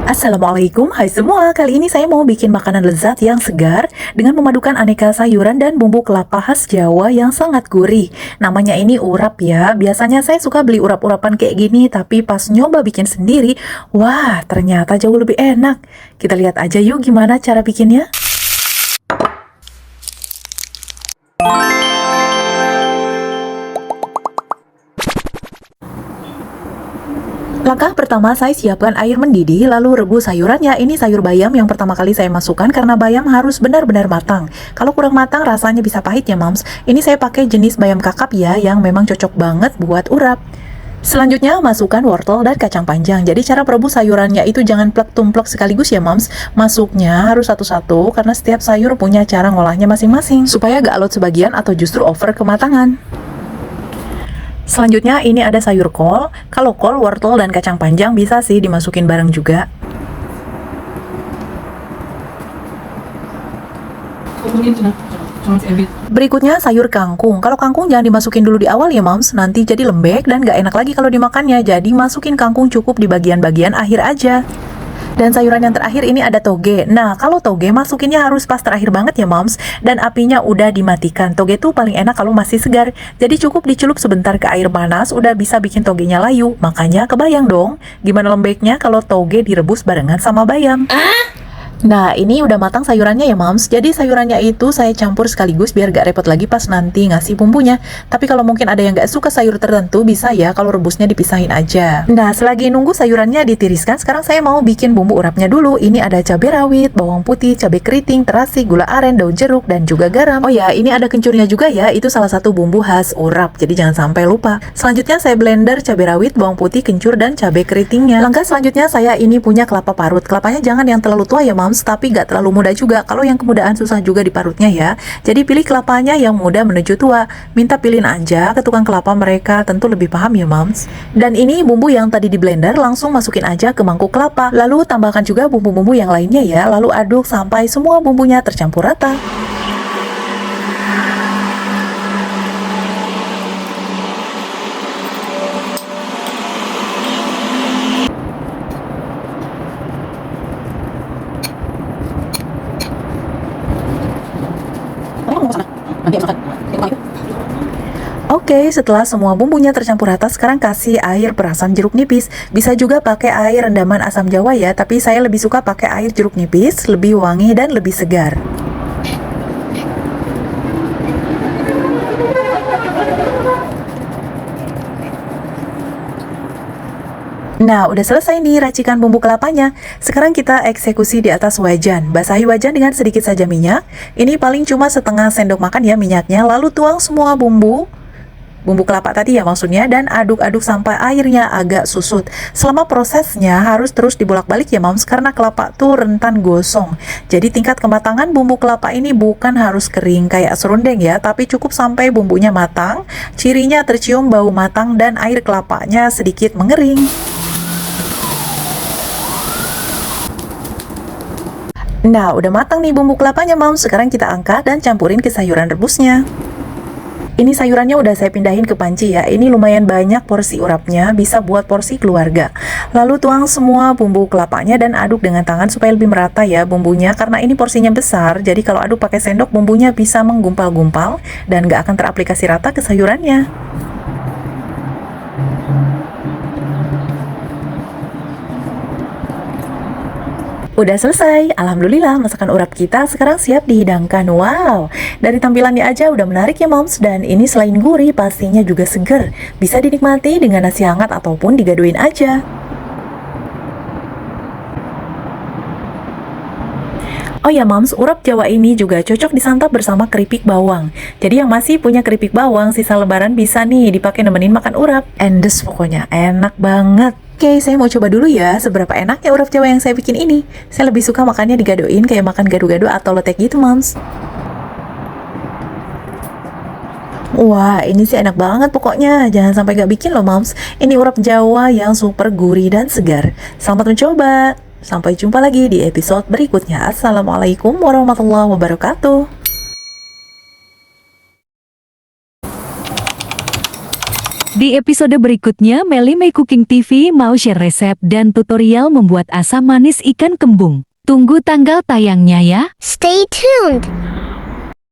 Assalamualaikum, hai semua. Kali ini saya mau bikin makanan lezat yang segar dengan memadukan aneka sayuran dan bumbu kelapa khas Jawa yang sangat gurih. Namanya ini urap ya. Biasanya saya suka beli urap-urapan kayak gini, tapi pas nyoba bikin sendiri, wah ternyata jauh lebih enak. Kita lihat aja yuk gimana cara bikinnya. Langkah pertama, saya siapkan air mendidih, lalu rebus sayurannya. Ini sayur bayam yang pertama kali saya masukkan karena bayam harus benar-benar matang. Kalau kurang matang, rasanya bisa pahit ya, Moms. Ini saya pakai jenis bayam kakap ya, yang memang cocok banget buat urap. Selanjutnya, masukkan wortel dan kacang panjang. Jadi cara merebus sayurannya itu jangan plek-tumplek sekaligus ya, Moms. Masuknya harus satu-satu karena setiap sayur punya cara ngolahnya masing-masing, supaya gak alot sebagian atau justru over kematangan. Selanjutnya ini ada sayur kol. Kalau kol, wortel, dan kacang panjang bisa sih dimasukin bareng juga. Berikutnya sayur kangkung. Kalau kangkung jangan dimasukin dulu di awal ya, Moms. Nanti jadi lembek dan gak enak lagi kalau dimakannya. Jadi masukin kangkung cukup di bagian-bagian akhir aja. Dan sayuran yang terakhir ini ada toge. Nah, kalau toge masukinnya harus pas terakhir banget ya, Moms. Dan apinya udah dimatikan. Toge tuh paling enak kalau masih segar. Jadi cukup dicelup sebentar ke air panas, udah bisa bikin togenya layu. Makanya kebayang dong, gimana lembeknya kalau toge direbus barengan sama bayam. Nah, ini udah matang sayurannya ya, Moms. Jadi sayurannya itu saya campur sekaligus biar gak repot lagi pas nanti ngasih bumbunya. Tapi kalau mungkin ada yang gak suka sayur tertentu, bisa ya kalau rebusnya dipisahin aja. Nah, selagi nunggu sayurannya ditiriskan, sekarang saya mau bikin bumbu urapnya dulu. Ini ada cabai rawit, bawang putih, cabai keriting, terasi, gula aren, daun jeruk, dan juga garam. Oh ya, ini ada kencurnya juga ya. Itu salah satu bumbu khas urap, jadi jangan sampai lupa. Selanjutnya saya blender cabai rawit, bawang putih, kencur, dan cabai keritingnya. Langkah selanjutnya saya ini punya kelapa parut. Kelapanya jangan yang terlalu tua ya, Moms, tapi gak terlalu muda juga. Kalau yang kemudahan susah juga diparutnya ya. Jadi pilih kelapanya yang muda menuju tua. Minta pilihin aja ke tukang kelapa, mereka tentu lebih paham ya, Moms. Dan ini bumbu yang tadi di blender langsung masukin aja ke mangkuk kelapa. Lalu tambahkan juga bumbu-bumbu yang lainnya ya. Lalu aduk sampai semua bumbunya tercampur rata. Oke, setelah semua bumbunya tercampur rata, sekarang kasih air perasan jeruk nipis. Bisa juga pakai air rendaman asam jawa ya, tapi saya lebih suka pakai air jeruk nipis, lebih wangi dan lebih segar. Nah, udah selesai nih racikan bumbu kelapanya. Sekarang kita eksekusi di atas wajan. Basahi wajan dengan sedikit saja minyak. Ini paling cuma setengah sendok makan ya minyaknya. Lalu tuang semua bumbu kelapa tadi ya maksudnya, dan aduk-aduk sampai airnya agak susut. Selama prosesnya harus terus dibolak-balik ya, Moms, karena kelapa tuh rentan gosong. Jadi tingkat kematangan bumbu kelapa ini bukan harus kering kayak serundeng ya, tapi cukup sampai bumbunya matang, cirinya tercium bau matang dan air kelapanya sedikit mengering. Nah, udah matang nih bumbu kelapanya, Moms. Sekarang kita angkat dan campurin ke sayuran rebusnya. Ini sayurannya udah saya pindahin ke panci ya. Ini lumayan banyak porsi urapnya, bisa buat porsi keluarga. Lalu tuang semua bumbu kelapanya dan aduk dengan tangan supaya lebih merata ya bumbunya. Karena ini porsinya besar, jadi kalau aduk pakai sendok bumbunya bisa menggumpal-gumpal dan gak akan teraplikasi rata ke sayurannya. Udah selesai, alhamdulillah masakan urap kita sekarang siap dihidangkan. Wow, dari tampilannya aja udah menarik ya, Moms. Dan ini selain gurih, pastinya juga seger. Bisa dinikmati dengan nasi hangat ataupun digaduin aja. Oh ya, Moms, urap Jawa ini juga cocok disantap bersama keripik bawang. Jadi yang masih punya keripik bawang sisa lebaran bisa nih dipakai nemenin makan urap. Endes pokoknya, enak banget. Oke, saya mau coba dulu ya seberapa enaknya urap Jawa yang saya bikin ini. Saya lebih suka makannya digadoin kayak makan gado-gado atau lotek gitu, Moms. Wah, ini sih enak banget pokoknya. Jangan sampai gak bikin loh, Moms. Ini urap Jawa yang super gurih dan segar. Selamat mencoba. Sampai jumpa lagi di episode berikutnya. Assalamualaikum warahmatullahi wabarakatuh. Di episode berikutnya, Melly May Cooking TV mau share resep dan tutorial membuat asam manis ikan kembung. Tunggu tanggal tayangnya ya. Stay tuned.